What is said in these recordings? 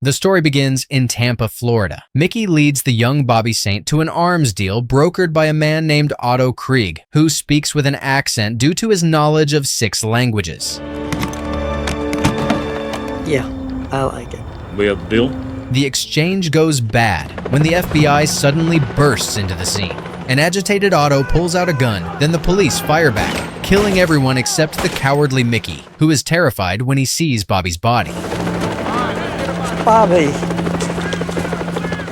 The story begins in Tampa, Florida. Mickey leads the young Bobby Saint to an arms deal brokered by a man named Otto Krieg, who speaks with an accent due to his knowledge of 6 languages. Yeah, I like it. We have a deal? The exchange goes bad when the FBI suddenly bursts into the scene. An agitated Otto pulls out a gun, then the police fire back, killing everyone except the cowardly Mickey, who is terrified when he sees Bobby's body. Bobby!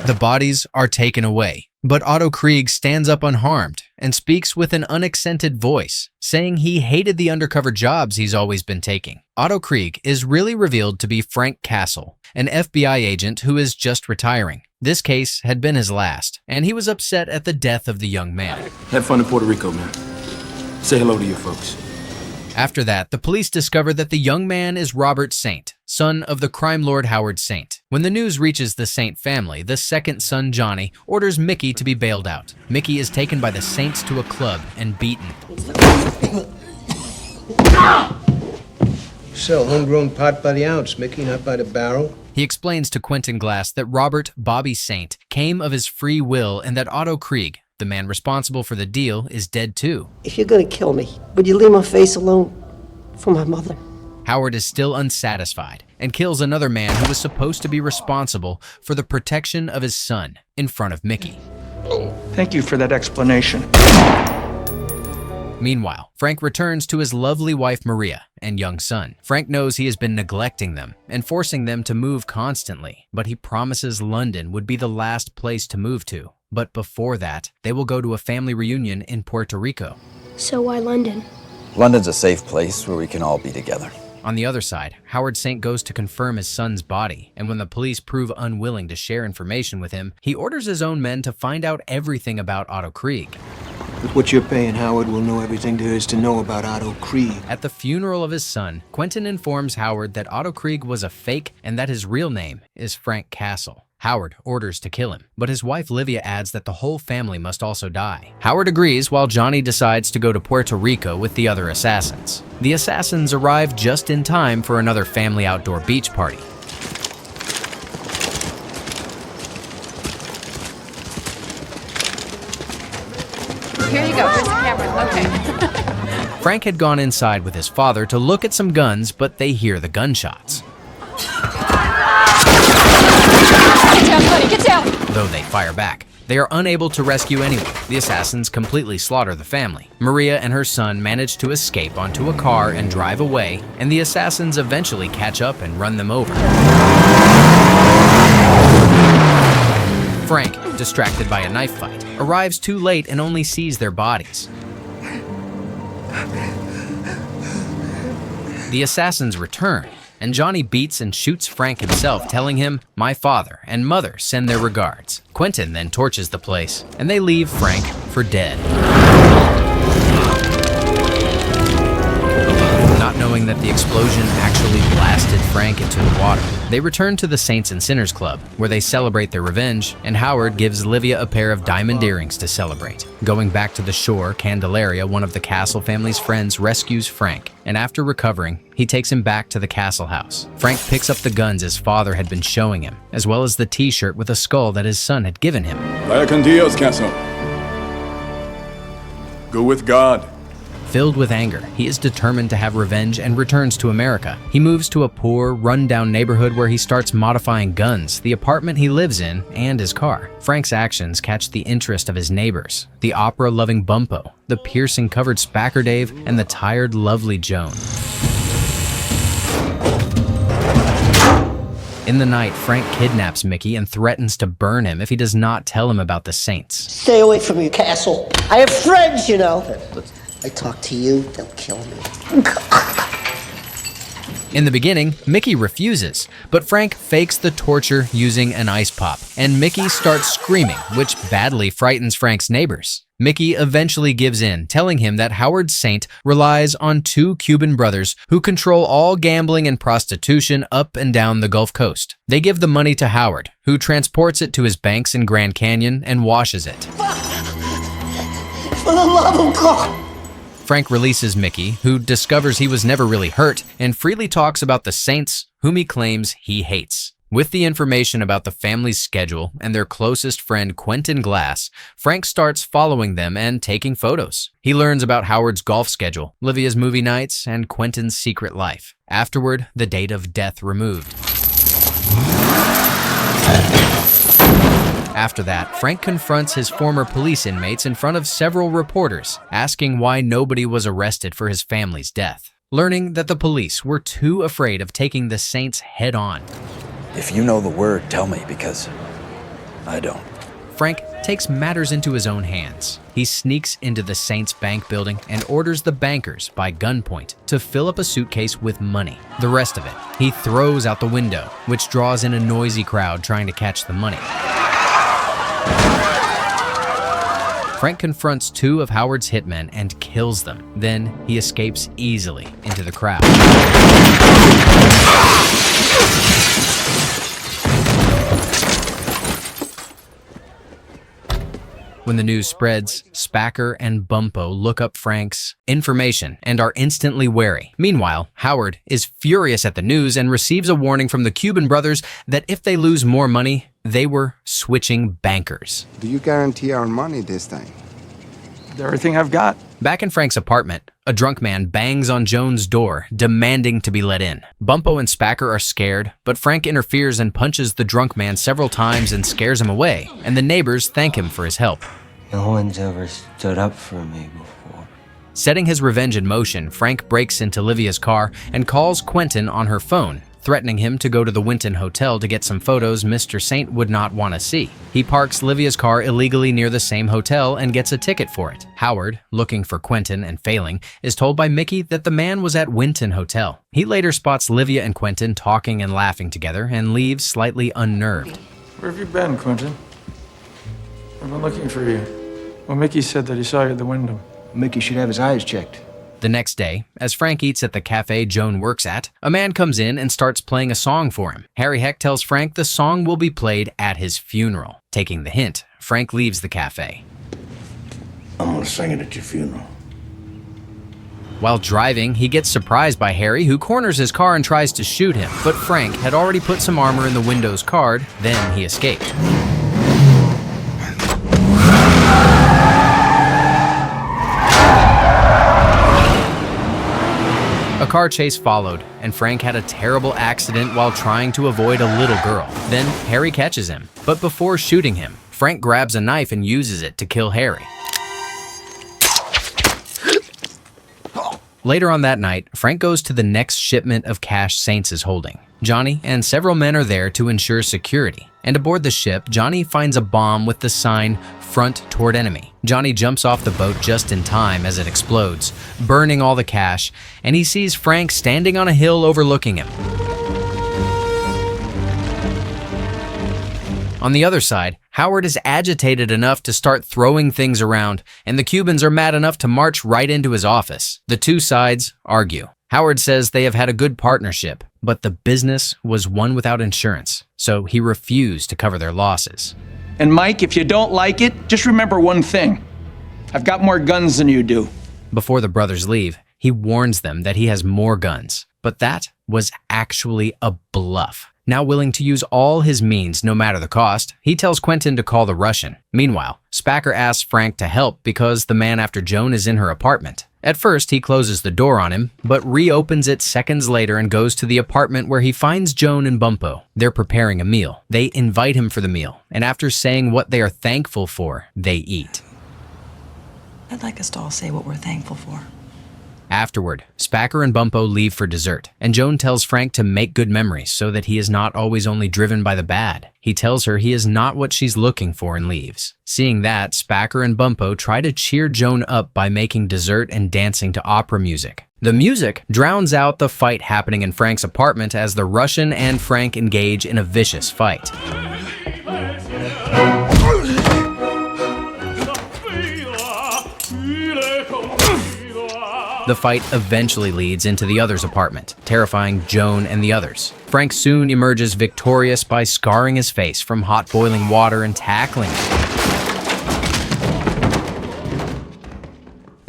The bodies are taken away, but Otto Krieg stands up unharmed and speaks with an unaccented voice, saying he hated the undercover jobs he's always been taking. Otto Krieg is really revealed to be Frank Castle, an FBI agent who is just retiring. This case had been his last, and he was upset at the death of the young man. Have fun in Puerto Rico, man. Say hello to your folks. After that, the police discover that the young man is Robert Saint, son of the crime lord Howard Saint. When the news reaches the Saint family, the second son, Johnny, orders Mickey to be bailed out. Mickey is taken by the Saints to a club and beaten. Sell homegrown pot by the ounce, Mickey, not by the barrel. He explains to Quentin Glass that Robert Bobby Saint came of his free will and that Otto Krieg, the man responsible for the deal, is dead too. If you're gonna kill me, would you leave my face alone for my mother? Howard is still unsatisfied and kills another man who was supposed to be responsible for the protection of his son in front of Mickey. Thank you for that explanation. Meanwhile, Frank returns to his lovely wife Maria and young son. Frank knows he has been neglecting them and forcing them to move constantly, but he promises London would be the last place to move to. But before that, they will go to a family reunion in Puerto Rico. So why London? London's a safe place where we can all be together. On the other side, Howard Saint goes to confirm his son's body, and when the police prove unwilling to share information with him, he orders his own men to find out everything about Otto Krieg. With what you're paying, Howard will know everything there is to know about Otto Krieg. At the funeral of his son, Quentin informs Howard that Otto Krieg was a fake and that his real name is Frank Castle. Howard orders to kill him, but his wife Livia adds that the whole family must also die. Howard agrees while Johnny decides to go to Puerto Rico with the other assassins. The assassins arrive just in time for another family outdoor beach party. Here you go, here's the camera, okay. Frank had gone inside with his father to look at some guns, but they hear the gunshots. Get down, buddy, get down! Though they fire back, they are unable to rescue anyone. The assassins completely slaughter the family. Maria and her son manage to escape onto a car and drive away, and the assassins eventually catch up and run them over. Frank, distracted by a knife fight, arrives too late and only sees their bodies. The assassins return, and Johnny beats and shoots Frank himself, telling him, "My father and mother send their regards." Quentin then torches the place, and they leave Frank for dead. Not knowing that the explosion actually blasted Frank into the water, they return to the Saints and Sinners Club, where they celebrate their revenge, and Howard gives Livia a pair of diamond earrings to celebrate. Going back to the shore, Candelaria, one of the Castle family's friends, rescues Frank, and after recovering, he takes him back to the Castle house. Frank picks up the guns his father had been showing him, as well as the t-shirt with a skull that his son had given him. Vaya con Dios, Castle. Go with God. Filled with anger, he is determined to have revenge and returns to America. He moves to a poor, run-down neighborhood where he starts modifying guns, the apartment he lives in, and his car. Frank's actions catch the interest of his neighbors, the opera-loving Bumpo, the piercing-covered Spacker Dave, and the tired, lovely Joan. In the night, Frank kidnaps Mickey and threatens to burn him if he does not tell him about the Saints. Stay away from me, Castle. I have friends, you know. I talk to you, they'll kill me. In the beginning, Mickey refuses, but Frank fakes the torture using an ice pop, and Mickey starts screaming, which badly frightens Frank's neighbors. Mickey eventually gives in, telling him that Howard Saint relies on 2 Cuban brothers who control all gambling and prostitution up and down the Gulf Coast. They give the money to Howard, who transports it to his banks in Grand Canyon and washes it. For the love of God! Frank releases Mickey, who discovers he was never really hurt, and freely talks about the Saints, whom he claims he hates. With the information about the family's schedule and their closest friend Quentin Glass, Frank starts following them and taking photos. He learns about Howard's golf schedule, Livia's movie nights, and Quentin's secret life. Afterward, the date of death removed. After that, Frank confronts his former police inmates in front of several reporters, asking why nobody was arrested for his family's death, learning that the police were too afraid of taking the Saints head-on. If you know the word, tell me, because I don't. Frank takes matters into his own hands. He sneaks into the Saints bank building and orders the bankers, by gunpoint, to fill up a suitcase with money. The rest of it, he throws out the window, which draws in a noisy crowd trying to catch the money. Frank confronts two of Howard's hitmen and kills them. Then he escapes easily into the crowd. When the news spreads, Spacker and Bumpo look up Frank's information and are instantly wary. Meanwhile, Howard is furious at the news and receives a warning from the Cuban brothers that if they lose more money, they were switching bankers. Do you guarantee our money this time? Everything I've got. Back in Frank's apartment, a drunk man bangs on Joan's door, demanding to be let in. Bumpo and Spacker are scared, but Frank interferes and punches the drunk man several times and scares him away, and the neighbors thank him for his help. No one's ever stood up for me before. Setting his revenge in motion, Frank breaks into Livia's car and calls Quentin on her phone, threatening him to go to the Winton Hotel to get some photos Mr. Saint would not want to see. He parks Livia's car illegally near the same hotel and gets a ticket for it. Howard, looking for Quentin and failing, is told by Mickey that the man was at Winton Hotel. He later spots Livia and Quentin talking and laughing together and leaves slightly unnerved. Where have you been, Quentin? I've been looking for you. Well, Mickey said that he saw you at the window. Mickey should have his eyes checked. The next day, as Frank eats at the cafe Joan works at, a man comes in and starts playing a song for him. Harry Heck tells Frank the song will be played at his funeral. Taking the hint, Frank leaves the cafe. I'm gonna sing it at your funeral. While driving, he gets surprised by Harry, who corners his car and tries to shoot him, but Frank had already put some armor in the window's card, then he escaped. A car chase followed, and Frank had a terrible accident while trying to avoid a little girl. Then Harry catches him, but before shooting him, Frank grabs a knife and uses it to kill Harry. Later on that night, Frank goes to the next shipment of cash Saints is holding. Johnny and several men are there to ensure security, and aboard the ship, Johnny finds a bomb with the sign, "Front toward enemy." Johnny jumps off the boat just in time as it explodes, burning all the cash, and he sees Frank standing on a hill overlooking him. On the other side, Howard is agitated enough to start throwing things around, and the Cubans are mad enough to march right into his office. The two sides argue. Howard says they have had a good partnership, but the business was one without insurance, so he refused to cover their losses. And Mike, if you don't like it, just remember one thing. I've got more guns than you do. Before the brothers leave, he warns them that he has more guns, but that was actually a bluff. Now willing to use all his means no matter the cost, he tells Quentin to call the Russian. Meanwhile, Spacker asks Frank to help because the man after Joan is in her apartment. At first, he closes the door on him, but reopens it seconds later and goes to the apartment where he finds Joan and Bumpo. They're preparing a meal. They invite him for the meal, and after saying what they are thankful for, they eat. I'd like us to all say what we're thankful for. Afterward, Spacker and Bumpo leave for dessert, and Joan tells Frank to make good memories so that he is not always only driven by the bad. He tells her he is not what she's looking for and leaves. Seeing that, Spacker and Bumpo try to cheer Joan up by making dessert and dancing to opera music. The music drowns out the fight happening in Frank's apartment as the Russian and Frank engage in a vicious fight. The fight eventually leads into the other's apartment, terrifying Joan and the others. Frank soon emerges victorious by scarring his face from hot boiling water and tackling him.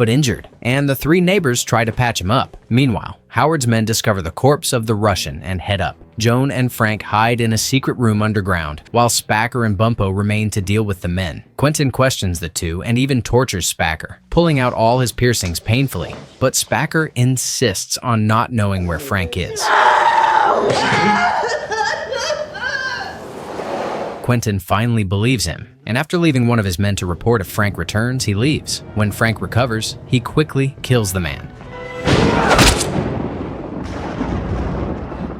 but injured, and the three neighbors try to patch him up. Meanwhile, Howard's men discover the corpse of the Russian and head up. Joan and Frank hide in a secret room underground, while Spacker and Bumpo remain to deal with the men. Quentin questions the two and even tortures Spacker, pulling out all his piercings painfully. But Spacker insists on not knowing where Frank is. Quentin finally believes him, and after leaving one of his men to report if Frank returns, he leaves. When Frank recovers, he quickly kills the man.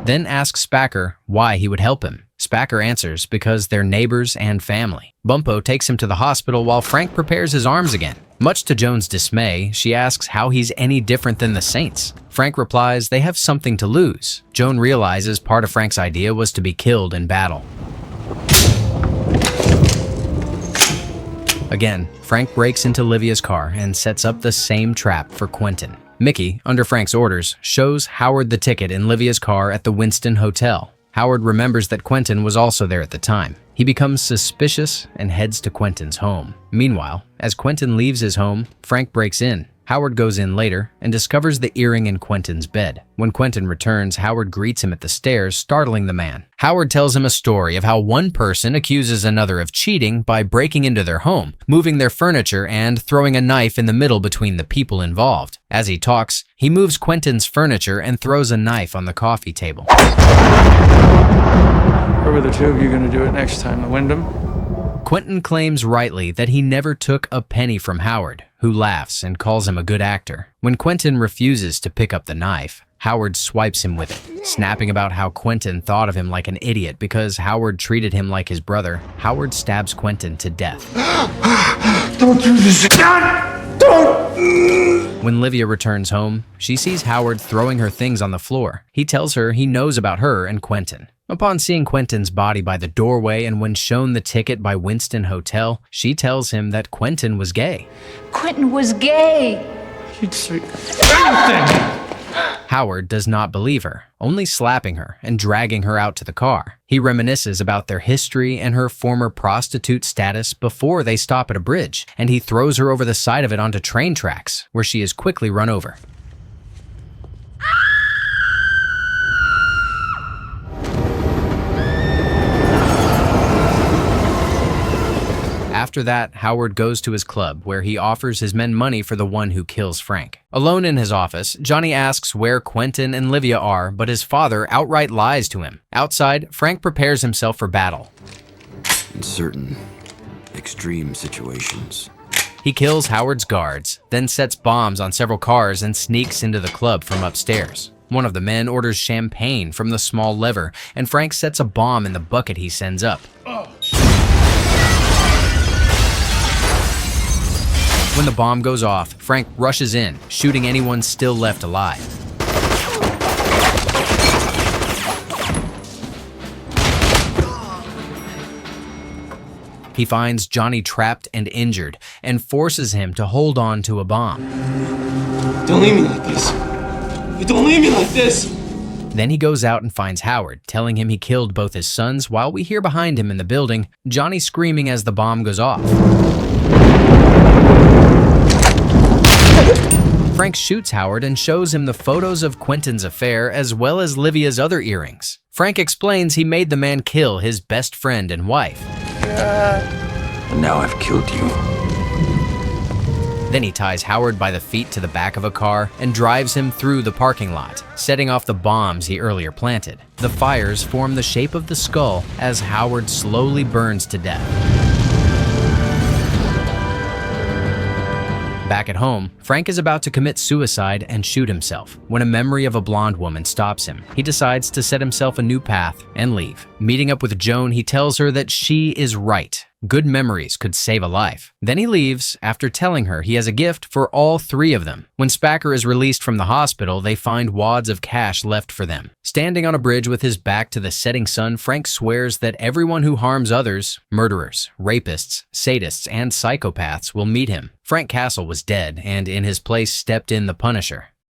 Then asks Spacker why he would help him. Spacker answers because they're neighbors and family. Bumpo takes him to the hospital while Frank prepares his arms again. Much to Joan's dismay, she asks how he's any different than the Saints. Frank replies they have something to lose. Joan realizes part of Frank's idea was to be killed in battle. Again, Frank breaks into Livia's car and sets up the same trap for Quentin. Mickey, under Frank's orders, shows Howard the ticket in Livia's car at the Winston Hotel. Howard remembers that Quentin was also there at the time. He becomes suspicious and heads to Quentin's home. Meanwhile, as Quentin leaves his home, Frank breaks in. Howard goes in later and discovers the earring in Quentin's bed. When Quentin returns, Howard greets him at the stairs, startling the man. Howard tells him a story of how one person accuses another of cheating by breaking into their home, moving their furniture, and throwing a knife in the middle between the people involved. As he talks, he moves Quentin's furniture and throws a knife on the coffee table. Where were the two of you going to do it next time? The Wyndham? Quentin claims rightly that he never took a penny from Howard, who laughs and calls him a good actor. When Quentin refuses to pick up the knife, Howard swipes him with it, snapping about how Quentin thought of him like an idiot because Howard treated him like his brother. Howard stabs Quentin to death. Don't do this again! Don't! When Livia returns home, she sees Howard throwing her things on the floor. He tells her he knows about her and Quentin. Upon seeing Quentin's body by the doorway and when shown the ticket by Winston Hotel, she tells him that Quentin was gay. Quentin was gay. You'd say anything. Howard does not believe her, only slapping her and dragging her out to the car. He reminisces about their history and her former prostitute status before they stop at a bridge, and he throws her over the side of it onto train tracks, where she is quickly run over. After that, Howard goes to his club, where he offers his men money for the one who kills Frank. Alone in his office, Johnny asks where Quentin and Livia are, but his father outright lies to him. Outside, Frank prepares himself for battle. In certain extreme situations. He kills Howard's guards, then sets bombs on several cars and sneaks into the club from upstairs. One of the men orders champagne from the small lever, and Frank sets a bomb in the bucket he sends up. When the bomb goes off, Frank rushes in, shooting anyone still left alive. He finds Johnny trapped and injured and forces him to hold on to a bomb. Don't leave me like this. Don't leave me like this. Then he goes out and finds Howard, telling him he killed both his sons, while we hear behind him in the building, Johnny screaming as the bomb goes off. Frank shoots Howard and shows him the photos of Quentin's affair as well as Livia's other earrings. Frank explains he made the man kill his best friend and wife. And now I've killed you. Then he ties Howard by the feet to the back of a car and drives him through the parking lot, setting off the bombs he earlier planted. The fires form the shape of the skull as Howard slowly burns to death. Back at home, Frank is about to commit suicide and shoot himself when a memory of a blonde woman stops him. He decides to set himself a new path and leave. Meeting up with Joan, he tells her that she is right. Good memories could save a life. Then he leaves after telling her he has a gift for all three of them. When Spacker is released from the hospital, they find wads of cash left for them. Standing on a bridge with his back to the setting sun, Frank swears that everyone who harms others, murderers, rapists, sadists, and psychopaths will meet him. Frank Castle was dead, and in his place stepped in the Punisher.